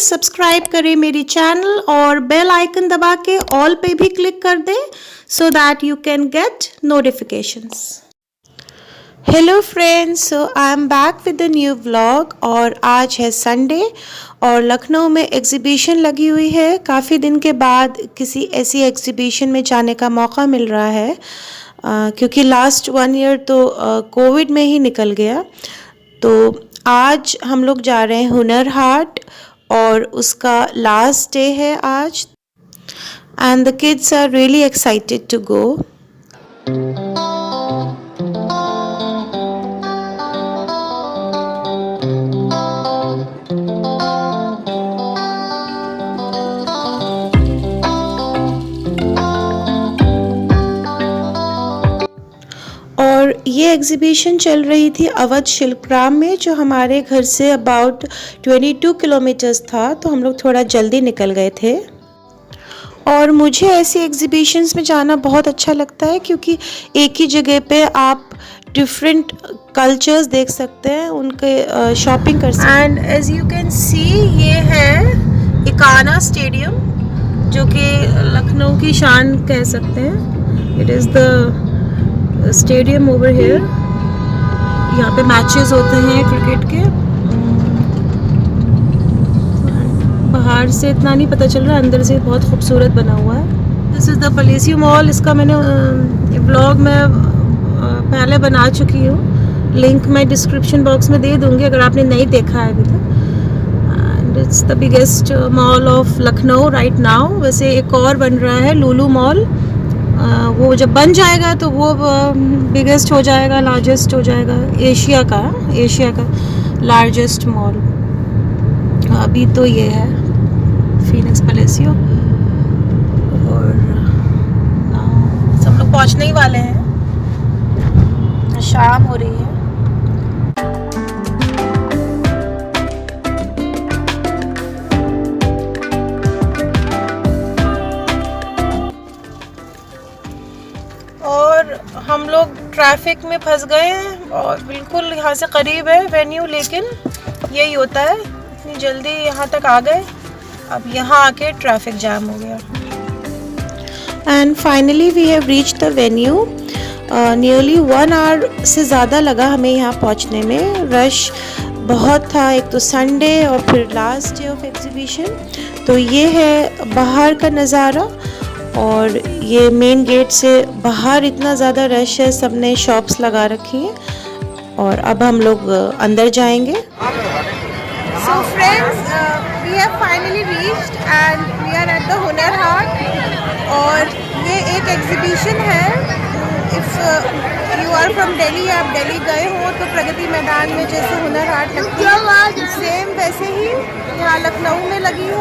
Subscribe करें मेरी channel और बेल आइकन दबा के ऑल पे भी क्लिक कर दें so that you can get notifications. Hello friends, so I am back with a new vlog और आज है संडे और लखनऊ में एग्ज़िबिशन लगी हुई है। काफ़ी दिन के बाद किसी ऐसी एग्ज़िबिशन में जाने का मौका मिल रहा है क्योंकि लास्ट 1 ईयर तो कोविड में ही निकल गया। तो आज हम लोग जा रहे हैं हुनर हाट और उसका लास्ट डे है आज and the kids are really excited to go. और ये एग्ज़िबिशन चल रही थी अवध शिल्पग्राम में, जो हमारे घर से अबाउट 22 किलोमीटर्स था, तो हम लोग थोड़ा जल्दी निकल गए थे। और मुझे ऐसी एग्ज़िबिशंस में जाना बहुत अच्छा लगता है क्योंकि एक ही जगह पे आप डिफरेंट कल्चर्स देख सकते हैं, उनके शॉपिंग कर सकते हैं। And as you can see ये है इकाना स्टेडियम, जो कि लखनऊ की शान कह सकते हैं। It is the stadium over here. यहाँ पे मैचेस होते हैं क्रिकेट के। बाहर से इतना नहीं पता चल रहा, अंदर से बहुत खूबसूरत बना हुआ है। This is the Palacio mall. इसका मैंने व्लॉग में पहले बना चुकी हूँ, लिंक मैं डिस्क्रिप्शन बॉक्स में दे दूँगी अगर आपने नहीं देखा है अभी तक। And it's the biggest mall of Lucknow right now. वैसे एक और बन रहा है लुलु मॉल, वो जब बन जाएगा तो वो बिगेस्ट हो जाएगा, लार्जेस्ट हो जाएगा, एशिया का लार्जेस्ट मॉल। अभी तो ये है फीनिक्स पलेसियो और सब लोग पहुंचने ही वाले हैं, शाम हो रही है। हम लोग ट्रैफिक में फंस गए हैं और बिल्कुल यहाँ से करीब है वेन्यू, लेकिन यही होता है, इतनी जल्दी यहाँ तक आ गए, अब यहाँ आके ट्रैफिक जैम हो गया। And finally we have reached the venue. Nearly 1 hour से ज़्यादा लगा हमें यहाँ पहुँचने में। रश बहुत था, एक तो संडे और फिर लास्ट डे ऑफ एग्ज़िबिशन। तो ये है बाहर का नज़ारा और ये मेन गेट से बाहर इतना ज़्यादा रश है, सब ने शॉप्स लगा रखी हैं और अब हम लोग अंदर जाएंगे। So friends, we have finally reached and we are at the Hunar Haat और ये एक एग्जीबिशन है। If you are from Delhi, आप दिल्ली गए हो तो प्रगति मैदान में जैसे हुनर हाट लगती है, सेम वैसे ही यहाँ लखनऊ में लगी है।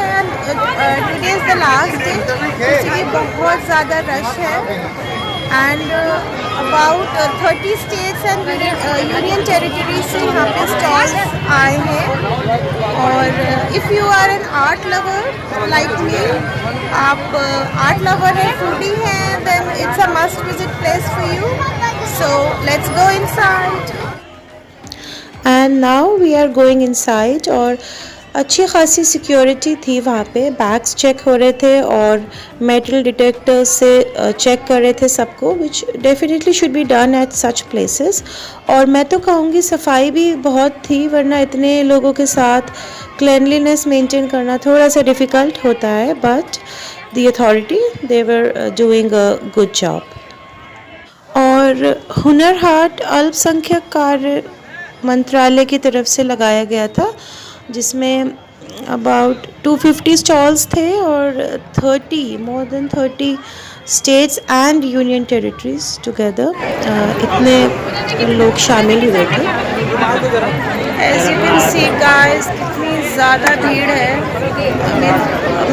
Today is the last day, इसलिए बहुत ज़्यादा रश है and about 30 states and union territory से यहाँ पे स्टॉल्स आए हैं। और if you are an art lover like me, आप आर्ट लवर हैं, फूडी हैं, then it's a must visit place for you. So let's go inside. And now we are going inside और अच्छी खासी सिक्योरिटी थी वहाँ पे, बैग्स चेक हो रहे थे और मेटल डिटेक्टर से चेक कर रहे थे सबको, विच definitely should be done at such places. और मैं तो कहूँगी सफाई भी बहुत थी, वरना इतने लोगों के साथ क्लिनलीनेस मेंटेन करना थोड़ा सा डिफ़िकल्ट होता है, but the authority they were doing a good job. और हुनर हाट अल्पसंख्यक कार्य मंत्रालय की तरफ से लगाया गया था, जिसमें अबाउट 250 स्टॉल्स थे और more than 30 states and union territories together, इतने लोग शामिल हुए थे। As you can see guys, कितनी ज़्यादा भीड़ है।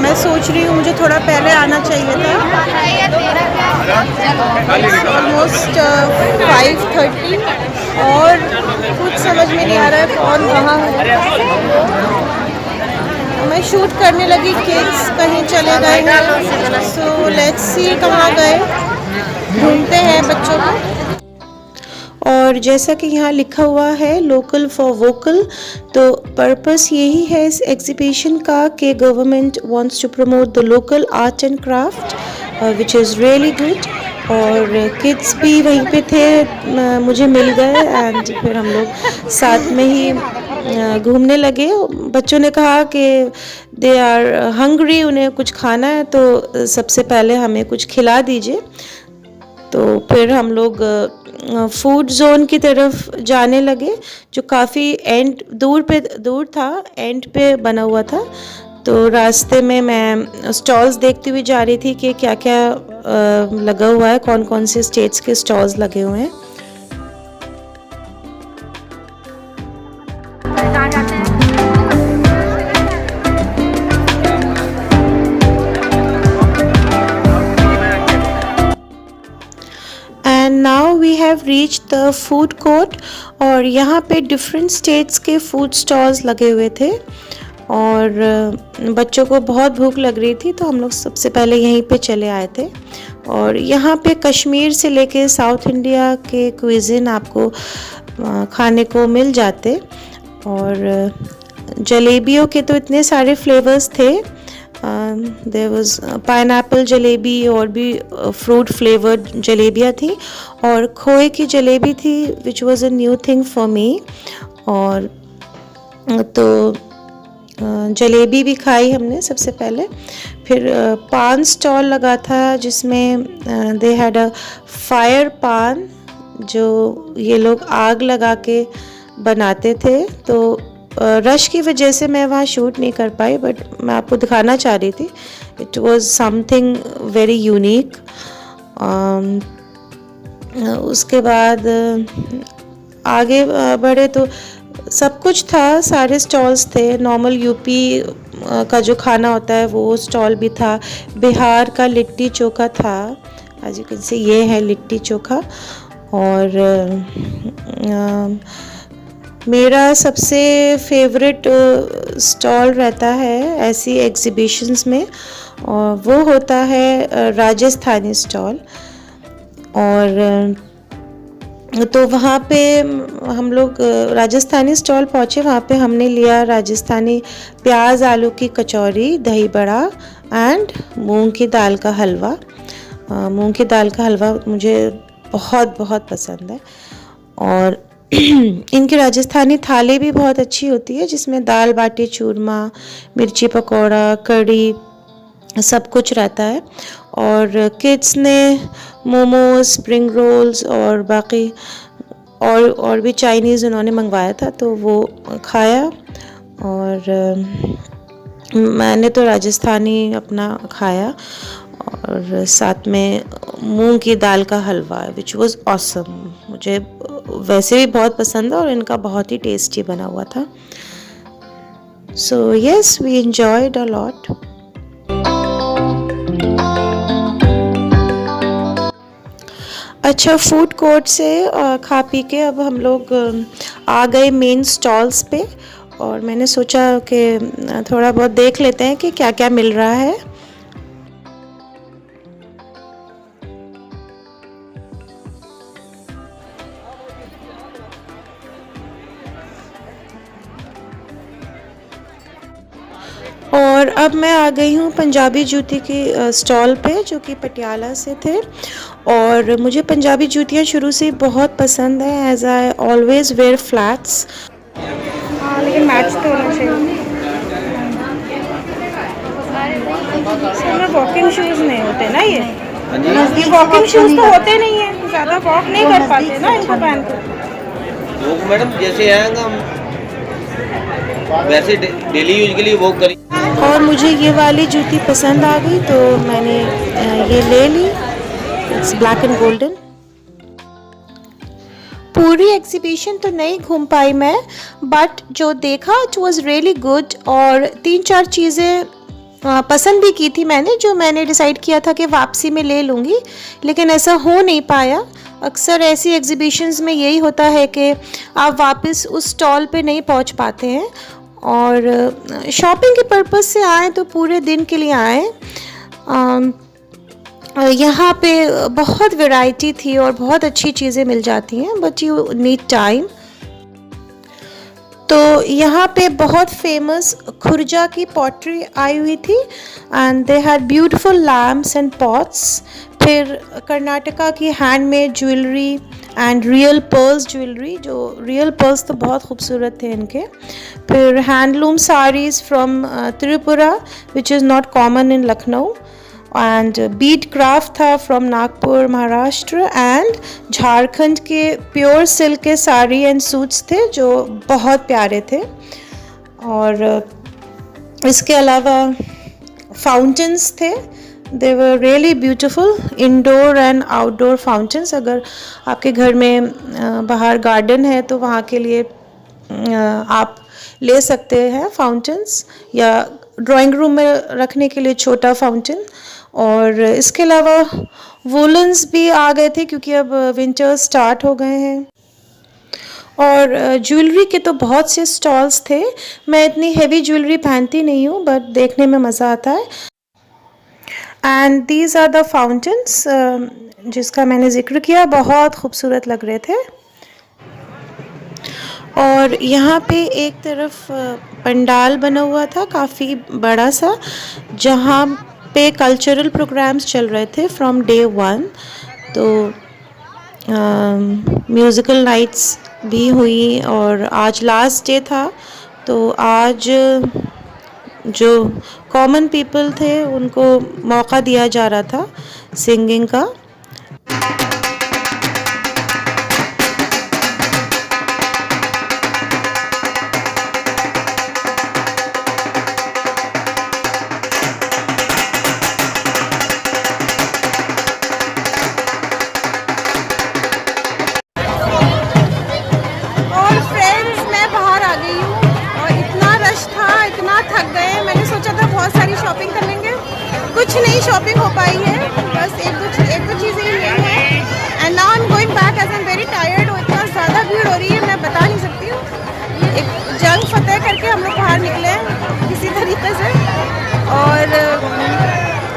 मैं सोच रही हूँ मुझे थोड़ा पहले आना चाहिए था, ऑलमोस्ट 5:30, और कुछ समझ में नहीं आ रहा है कौन कहाँ है। मैं शूट करने लगी, किड्स कहीं चले गए हैं, सो लेट्स सी कहाँ गए, ढूंढते हैं बच्चों को। और जैसा कि यहाँ लिखा हुआ है लोकल फॉर वोकल, तो पर्पस यही है इस एग्जीबिशन का कि government wants to promote the local art and craft which is really good. और किड्स भी वहीं पे थे, मुझे मिल गए एंड फिर हम लोग साथ में ही घूमने लगे। बच्चों ने कहा कि दे आर हंग्री, उन्हें कुछ खाना है, तो सबसे पहले हमें कुछ खिला दीजिए। तो फिर हम लोग फूड जोन की तरफ जाने लगे, जो काफ़ी दूर था, एंड पे बना हुआ था। तो रास्ते में मैं स्टॉल्स देखती हुई जा रही थी कि क्या क्या लगा हुआ है, कौन कौन से स्टेट्स के स्टॉल्स लगे हुए हैं। And now we have reach the food court, और यहाँ पे डिफरेंट स्टेट्स के फूड स्टॉल्स लगे हुए थे। और बच्चों को बहुत भूख लग रही थी, तो हम लोग सबसे पहले यहीं पे चले आए थे। और यहाँ पे कश्मीर से लेके साउथ इंडिया के क्विज़िन आपको खाने को मिल जाते। और जलेबियों के तो इतने सारे फ्लेवर्स थे, देयर वाज पाइनएप्पल जलेबी, और भी फ्रूट फ्लेवर्ड जलेबियाँ थी, और खोए की जलेबी थी which was a new thing for me. और तो जलेबी भी खाई हमने सबसे पहले। फिर पान स्टॉल लगा था जिसमें दे हैड अ फायर पान, जो ये लोग आग लगा के बनाते थे। तो रश की वजह से मैं वहाँ शूट नहीं कर पाई, बट मैं आपको दिखाना चाह रही थी। It was something very unique. उसके बाद आगे बढ़े तो सब कुछ था, सारे स्टॉल्स थे। नॉर्मल यूपी का जो खाना होता है वो स्टॉल भी था। बिहार का लिट्टी चोखा था, एज यू कैन सी ये है लिट्टी चोखा। और मेरा सबसे फेवरेट स्टॉल रहता है ऐसी एग्जीबिशंस में, और वो होता है राजस्थानी स्टॉल। और तो वहाँ पे हम लोग राजस्थानी स्टॉल पहुँचे। वहाँ पे हमने लिया राजस्थानी प्याज आलू की कचौरी, दही बड़ा एंड मूंग की दाल का हलवा। मूंग की दाल का हलवा मुझे बहुत बहुत पसंद है। और इनकी राजस्थानी थाली भी बहुत अच्छी होती है, जिसमें दाल बाटी चूरमा, मिर्ची पकौड़ा, कढ़ी, सब कुछ रहता है। और किड्स ने मोमोज, स्प्रिंग रोल्स और बाकी और भी चाइनीज़ उन्होंने मंगवाया था, तो वो खाया। और मैंने तो राजस्थानी अपना खाया, और साथ में मूंग की दाल का हलवा विच वाज ऑसम। मुझे वैसे भी बहुत पसंद है, और इनका बहुत ही टेस्टी बना हुआ था। So yes, we enjoyed a lot. अच्छा, फूड कोर्ट से खा पी के अब हम लोग आ गए मेन स्टॉल्स पे, और मैंने सोचा कि थोड़ा बहुत देख लेते हैं कि क्या क्या मिल रहा है। और अब मैं आ गई हूँ पंजाबी जूती की स्टॉल पे, जो कि पटियाला से थे। और मुझे पंजाबी जूतियाँ शुरू से बहुत पसंद है, as I always wear flats. हाँ, लेकिन मैच तो होना चाहिए। इसमें वॉकिंग शूज़ नहीं होते ना, ये वॉकिंग शूज़ तो होते नहीं है, ज़्यादा वॉक नहीं कर पाते ना इनको पहन कर। मैडम जैसे आएंगे हम वैसे डेली यूज के लिए वॉक करें। और मुझे ये वाली जूती पसंद आ गई, तो मैंने ये ले ली। It's black and golden. पूरी एग्जीबिशन तो नहीं घूम पाई मैं, बट जो देखा इट वाज रियली गुड। और 3-4 चीज़ें पसंद भी की थी मैंने, जो मैंने डिसाइड किया था कि वापसी में ले लूँगी, लेकिन ऐसा हो नहीं पाया। अक्सर ऐसी एग्जीबिशंस में यही होता है कि आप वापस उस स्टॉल पे नहीं पहुंच पाते हैं। और शॉपिंग के पर्पज़ से आए तो पूरे दिन के लिए आए। यहाँ पे बहुत वैरायटी थी और बहुत अच्छी चीज़ें मिल जाती हैं, बट यू नीड टाइम। तो यहाँ पे बहुत फेमस खुर्जा की पॉटरी आई हुई थी and they had beautiful lamps and pots. फिर कर्नाटका की handmade jewellery and real pearls jewellery, जो रियल पर्ल्स तो बहुत खूबसूरत थे इनके। फिर handloom saris from Tripura which is not common in Lucknow, and Beed craft था फ्रॉम नागपुर महाराष्ट्र, एंड झारखंड के प्योर सिल्क के साड़ी एंड सूट्स थे जो बहुत प्यारे थे। और इसके अलावा फाउंटेन्स थे, they were really beautiful indoor and outdoor fountains. अगर आपके घर में बाहर गार्डन है तो वहाँ के लिए आप ले सकते हैं फाउंटेन्स, या ड्राइंग रूम में रखने के लिए छोटा फाउंटेन। और इसके अलावा वूलन्स भी आ गए थे क्योंकि अब विंटर स्टार्ट हो गए हैं। और ज्वेलरी के तो बहुत से स्टॉल्स थे। मैं इतनी हेवी ज्वेलरी पहनती नहीं हूँ, बट देखने में मज़ा आता है। And these are the fountains जिसका मैंने जिक्र किया, बहुत खूबसूरत लग रहे थे। और यहाँ पे एक तरफ पंडाल बना हुआ था काफ़ी बड़ा सा, जहाँ पे कल्चरल प्रोग्राम्स चल रहे थे फ्रॉम डे 1। तो म्यूज़िकल नाइट्स भी हुई और आज लास्ट डे था, तो आज जो कॉमन पीपल थे उनको मौका दिया जा रहा था सिंगिंग का। कुछ नहीं शॉपिंग हो पाई है, बस एक दो चीज़ें ही लेनी है। And now I am going back as I am very tired. और इतना ज़्यादा भीड़ हो रही है, मैं बता नहीं सकती हूँ। एक जंग फतेह करके हम लोग बाहर निकले हैं किसी तरीके से। और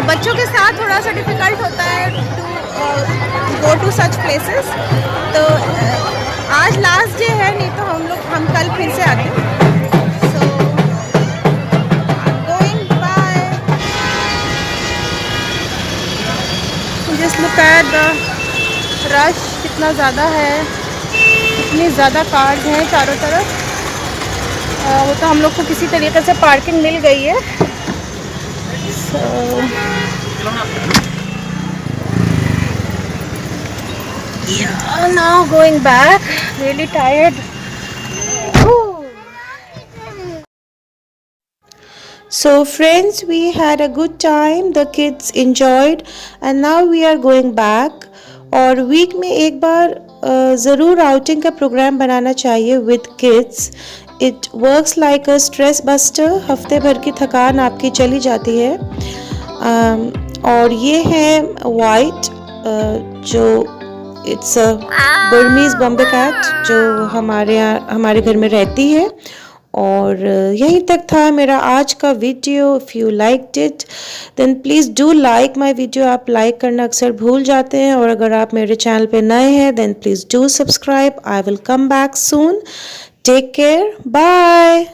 बच्चों के साथ थोड़ा सा डिफ़िकल्ट होता है to go to such places. तो आज लास्ट डे है, नहीं तो हम कल फिर से आते हैं। Just look at the rush, कितना ज़्यादा है, इतनी ज़्यादा कार्स हैं चारों तरफ। वो तो हम लोग को किसी तरीके से पार्किंग मिल गई है। So now going back, really tired. So friends, we had a good time, the kids enjoyed, and now we are going back. और वीक में एक बार ज़रूर आउटिंग का प्रोग्राम बनाना चाहिए with kids. It works like a stress buster. हफ्ते भर की थकान आपकी चली जाती है। और ये है वाइट, जो it's a Burmese Bombay cat, जो हमारे घर में रहती है। और यहीं तक था मेरा आज का video. If you liked it then please do like my video. आप लाइक करना अक्सर भूल जाते हैं। और अगर आप मेरे चैनल पे नए हैं then please do subscribe. I will come back soon. Take care, bye.